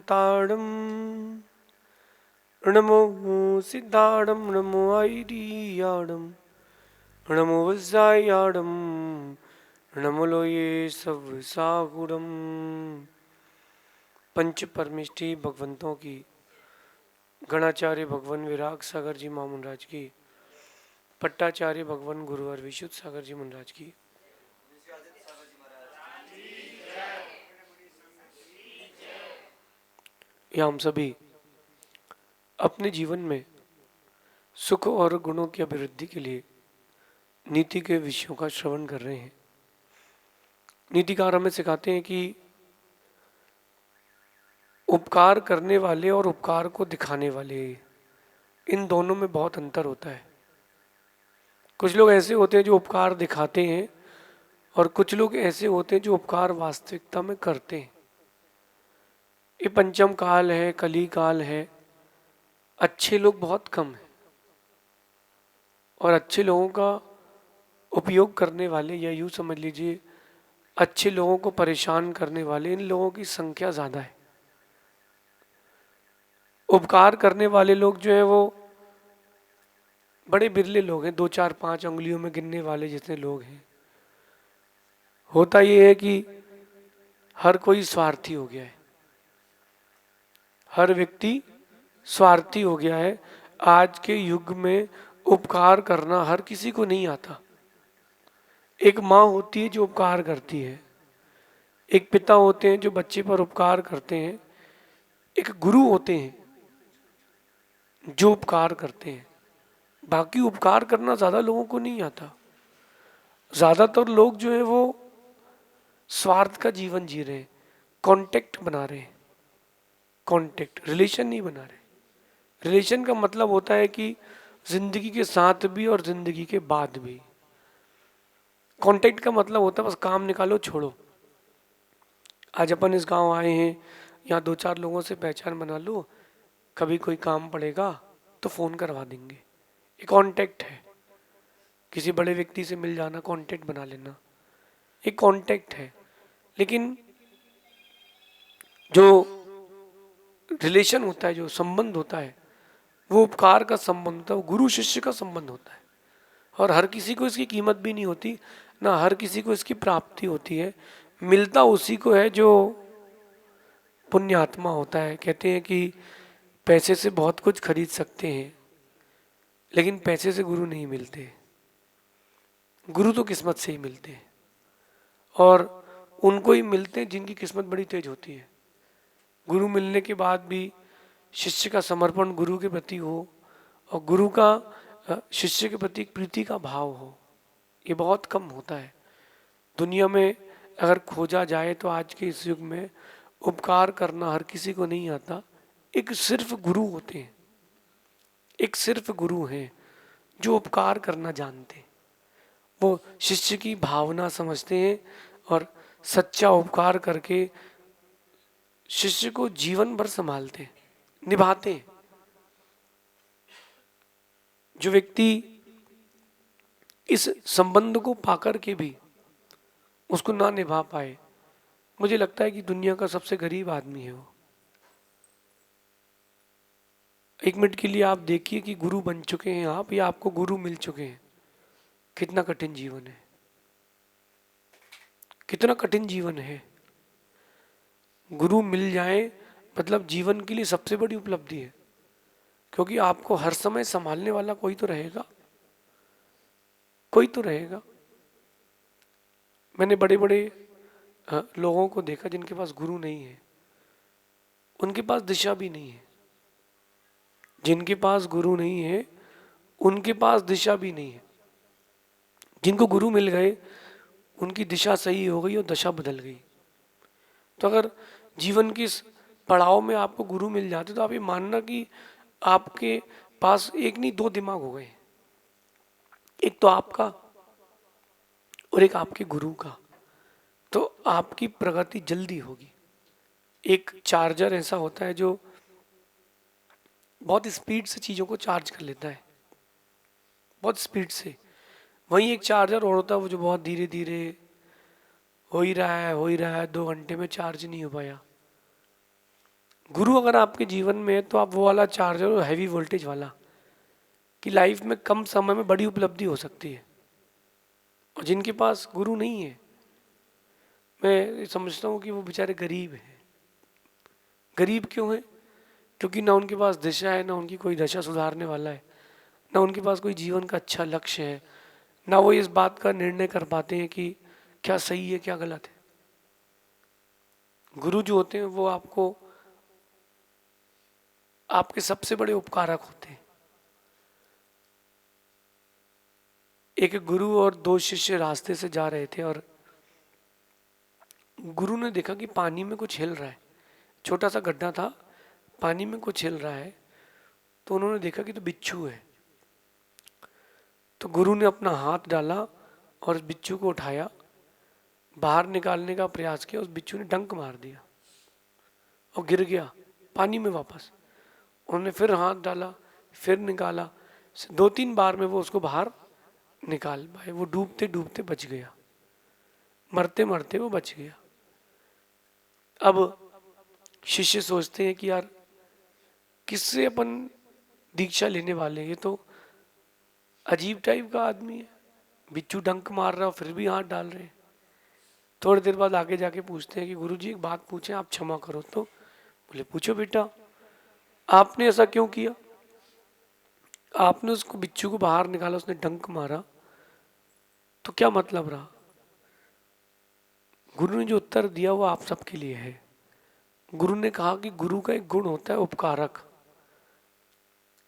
ताड़म नमो सिद्धाड़म नमो आईडियाड़म नमो वज्रायाड़म नमो लोये सब सागुड़म। पंच परमिष्टि भगवंतों की, गणाचार्य भगवान विराग सागर जी महामुनराज की, पट्टाचार्य भगवान गुरुवर विशुद्ध सागर जी महाराज की, या हम सभी अपने जीवन में सुख और गुणों की अभिवृद्धि के लिए नीति के विषयों का श्रवण कर रहे हैं। नीतिकार हमें सिखाते हैं कि उपकार करने वाले और उपकार को दिखाने वाले, इन दोनों में बहुत अंतर होता है। कुछ लोग ऐसे होते हैं जो उपकार दिखाते हैं और कुछ लोग ऐसे होते हैं जो उपकार वास्तविकता में करते हैं। ये पंचम काल है, कली काल है, अच्छे लोग बहुत कम हैं और अच्छे लोगों का उपयोग करने वाले, या यूँ समझ लीजिए अच्छे लोगों को परेशान करने वाले, इन लोगों की संख्या ज़्यादा है। उपकार करने वाले लोग जो है वो बड़े बिरले लोग हैं, 2 4 5 उंगलियों में गिनने वाले जितने लोग हैं। होता ये है कि हर कोई स्वार्थी हो गया है, हर व्यक्ति स्वार्थी हो गया है। आज के युग में उपकार करना हर किसी को नहीं आता। एक माँ होती है जो उपकार करती है, एक पिता होते हैं जो बच्चे पर उपकार करते हैं, एक गुरु होते हैं जो उपकार करते हैं। बाकी उपकार करना ज़्यादा लोगों को नहीं आता। ज़्यादातर लोग जो है वो स्वार्थ का जीवन जी रहे हैं, कॉन्टेक्ट बना रहे हैं, कॉन्टेक्ट रिलेशन नहीं बना रहे। रिलेशन का मतलब होता है कि जिंदगी के साथ भी और जिंदगी के बाद भी। कॉन्टेक्ट का मतलब होता है बस काम निकालो छोड़ो। आज अपन इस गांव आए हैं, यहाँ 2 4 लोगों से पहचान बना लो, कभी कोई काम पड़ेगा तो फ़ोन करवा देंगे। ये कॉन्टेक्ट है। किसी बड़े व्यक्ति से मिल जाना, कॉन्टेक्ट बना लेना, एक कॉन्टेक्ट है। लेकिन जो रिलेशन होता है, जो संबंध होता है, वो उपकार का संबंध होता है, वो गुरु शिष्य का संबंध होता है। और हर किसी को इसकी कीमत भी नहीं होती, ना हर किसी को इसकी प्राप्ति होती है। मिलता उसी को है जो पुण्यात्मा होता है। कहते हैं कि पैसे से बहुत कुछ खरीद सकते हैं, लेकिन पैसे से गुरु नहीं मिलते। गुरु तो किस्मत से ही मिलते हैं, और उनको ही मिलते हैं जिनकी किस्मत बड़ी तेज होती है। गुरु मिलने के बाद भी शिष्य का समर्पण गुरु के प्रति हो और गुरु का शिष्य के प्रति प्रीति का भाव हो, ये बहुत कम होता है। दुनिया में अगर खोजा जाए तो आज के इस युग में उपकार करना हर किसी को नहीं आता। एक सिर्फ गुरु होते हैं, एक सिर्फ गुरु हैं जो उपकार करना जानते हैं। वो शिष्य की भावना समझते हैं और सच्चा उपकार करके शिष्य को जीवन भर संभालते हैं, निभाते हैं। जो व्यक्ति इस संबंध को पाकर के भी उसको ना निभा पाए, मुझे लगता है कि दुनिया का सबसे गरीब आदमी है वो। एक मिनट के लिए आप देखिए कि गुरु बन चुके हैं आप, या आपको गुरु मिल चुके हैं, कितना कठिन जीवन है, कितना कठिन जीवन है। गुरु मिल जाए मतलब जीवन के लिए सबसे बड़ी उपलब्धि है, क्योंकि आपको हर समय संभालने वाला कोई तो रहेगा, कोई तो रहेगा। मैंने बड़े बड़े लोगों को देखा जिनके पास गुरु नहीं है, उनके पास दिशा भी नहीं है। जिनके पास गुरु नहीं है उनके पास दिशा भी नहीं है। जिनको गुरु मिल गए उनकी दिशा सही हो गई और दशा बदल गई। तो अगर जीवन के इस पड़ाव में आपको गुरु मिल जाते तो आप ये मानना कि आपके पास एक नहीं 2 दिमाग हो गए, एक तो आपका और एक आपके गुरु का। तो आपकी प्रगति जल्दी होगी। एक चार्जर ऐसा होता है जो बहुत स्पीड से चीज़ों को चार्ज कर लेता है, बहुत स्पीड से। वहीं एक चार्जर और होता है वो जो बहुत धीरे धीरे हो ही रहा है 2 घंटे में चार्ज नहीं हो पाया। गुरु अगर आपके जीवन में है तो आप वो वाला चार्जर हो, हैवी वोल्टेज वाला, कि लाइफ में कम समय में बड़ी उपलब्धि हो सकती है। और जिनके पास गुरु नहीं है, मैं समझता हूँ कि वो बेचारे गरीब हैं। गरीब क्यों हैं? क्योंकि ना उनके पास दिशा है, ना उनकी कोई दशा सुधारने वाला है, ना उनके पास कोई जीवन का अच्छा लक्ष्य है, ना वो इस बात का निर्णय कर पाते हैं कि क्या सही है क्या गलत है। गुरु जो होते हैं वो आपको, आपके सबसे बड़े उपकारक होते हैं। एक गुरु और दो शिष्य रास्ते से जा रहे थे और गुरु ने देखा कि पानी में कुछ हिल रहा है। छोटा सा गड्ढा था, पानी में कुछ हिल रहा है। तो उन्होंने देखा कि तो बिच्छू है। तो गुरु ने अपना हाथ डाला और उस बिच्छू को उठाया, बाहर निकालने का प्रयास किया। उस बिच्छू ने डंक मार दिया और गिर गया पानी में वापस। उन्होंने फिर हाथ डाला, फिर निकाला। 2-3 बार में वो उसको बाहर निकाल पाए। वो डूबते डूबते बच गया, मरते मरते वो बच गया। अब शिष्य सोचते हैं कि यार किससे अपन दीक्षा लेने वाले हैं, ये तो अजीब टाइप का आदमी है, बिच्छू डंक मार रहा हो फिर भी हाथ डाल रहे हैं। थोड़ी देर बाद आगे जाके पूछते हैं कि गुरुजी एक बात पूछें, आप क्षमा करो। तो बोले पूछो बेटा, आपने ऐसा क्यों किया? आपने उसको बिच्छू को बाहर निकाला, उसने डंक मारा, तो क्या मतलब रहा? गुरु ने जो उत्तर दिया वो आप सबके लिए है। गुरु ने कहा कि गुरु का एक गुण होता है उपकारक।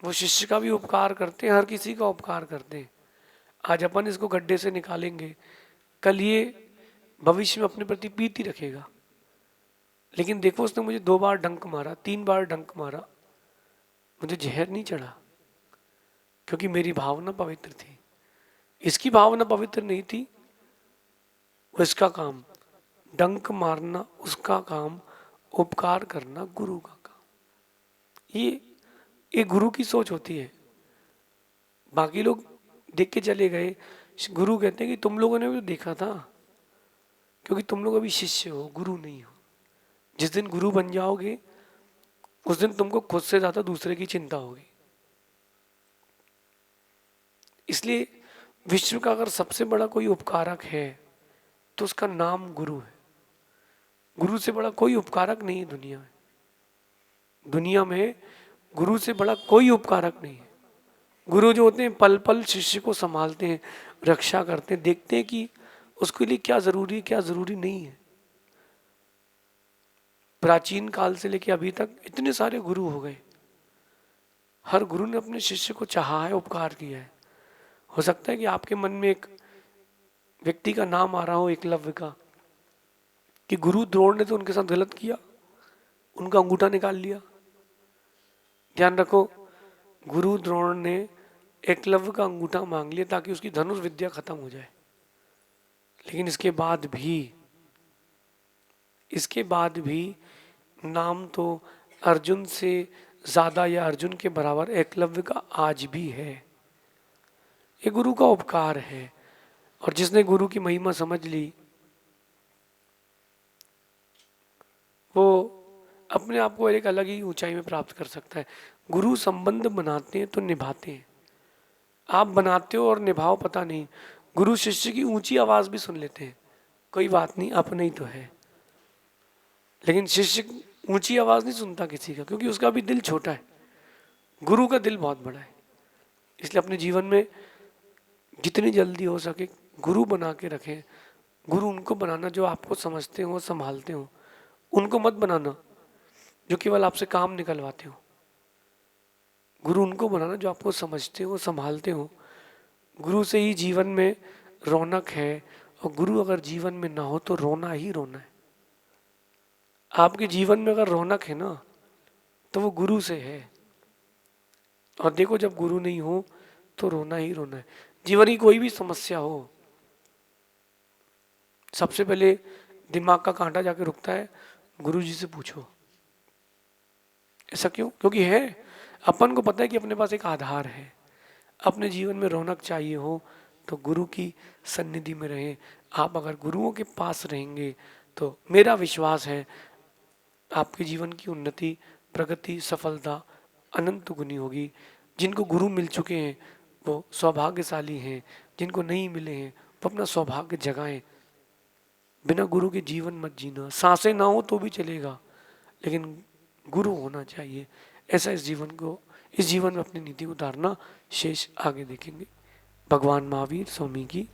वो शिष्य का भी उपकार करते हैं, हर किसी का उपकार करते हैं। आज अपन इसको गड्ढे से निकालेंगे, कल ये भविष्य में अपने प्रति प्रीति रखेगा। लेकिन देखो उसने मुझे 2 बार डंक मारा, 3 बार डंक मारा, मुझे जहर नहीं चढ़ा, क्योंकि मेरी भावना पवित्र थी। इसकी भावना पवित्र नहीं थी, उसका काम डंक मारना, उसका काम उपकार करना गुरु का काम। ये एक गुरु की सोच होती है। बाकी लोग देख के चले गए, गुरु कहते हैं कि तुम लोगों ने भी तो देखा था, क्योंकि तुम लोग अभी शिष्य हो, गुरु नहीं हो। जिस दिन गुरु बन जाओगे उस दिन तुमको खुद से ज्यादा दूसरे की चिंता होगी। इसलिए विश्व का अगर सबसे बड़ा कोई उपकारक है तो उसका नाम गुरु है। गुरु से बड़ा कोई उपकारक नहीं है दुनिया में। दुनिया में गुरु से बड़ा कोई उपकारक नहीं है। गुरु जो होते हैं पल पल शिष्य को संभालते हैं, रक्षा करते हैं, देखते हैं कि उसके लिए क्या जरूरी है क्या जरूरी नहीं है। प्राचीन काल से लेकर अभी तक इतने सारे गुरु हो गए। हर गुरु ने अपने शिष्य को चाहा है, उपकार किया है। हो सकता है कि आपके मन में एक व्यक्ति का नाम आ रहा हो, एकलव्य का, कि गुरु द्रोण ने तो उनके साथ गलत किया, उनका अंगूठा निकाल लिया। ध्यान रखो, गुरु द्रोण ने एकलव्य का अंगूठा मांग लिया ताकि उसकी धनुष विद्या खत्म हो जाए। लेकिन इसके बाद भी नाम तो अर्जुन से ज्यादा या अर्जुन के बराबर एकलव्य का आज भी है। ये गुरु का उपकार है। और जिसने गुरु की महिमा समझ ली वो अपने आप को एक अलग ही ऊंचाई में प्राप्त कर सकता है। गुरु संबंध बनाते हैं तो निभाते हैं। आप बनाते हो और निभाओ पता नहीं। गुरु शिष्य की ऊंची आवाज भी सुन लेते हैं, कोई बात नहीं अपने ही तो है। लेकिन शिष्य ऊंची आवाज नहीं सुनता किसी का, क्योंकि उसका भी दिल छोटा है। गुरु का दिल बहुत बड़ा है। इसलिए अपने जीवन में जितनी जल्दी हो सके गुरु बना के रखें। गुरु उनको बनाना जो आपको समझते हो, संभालते हो। उनको मत बनाना जो केवल आपसे काम निकलवाते हो। गुरु उनको बनाना जो आपको समझते हो, संभालते हो। गुरु से ही जीवन में रौनक है। और गुरु अगर जीवन में ना हो तो रोना ही रोना है। आपके जीवन में अगर रौनक है ना तो वो गुरु से है। और देखो जब गुरु नहीं हो तो रोना ही रोना है। जीवन की कोई भी समस्या हो, सबसे पहले दिमाग का कांटा जाके रुकता है, गुरु जी से पूछो। ऐसा क्यों? क्योंकि है, अपन को पता है कि अपने पास एक आधार है। अपने जीवन में रौनक चाहिए हो तो गुरु की सन्निधि में रहें। आप अगर गुरुओं के पास रहेंगे तो मेरा विश्वास है आपके जीवन की उन्नति, प्रगति, सफलता अनंत गुनी होगी। जिनको गुरु मिल चुके हैं वो सौभाग्यशाली हैं, जिनको नहीं मिले हैं वो अपना सौभाग्य जगाएं। बिना गुरु के जीवन मत जीना, सांसें ना हो तो भी चलेगा लेकिन गुरु होना चाहिए। ऐसा इस जीवन में अपनी नीति उतारना। शेष आगे देखेंगे। भगवान महावीर स्वामी की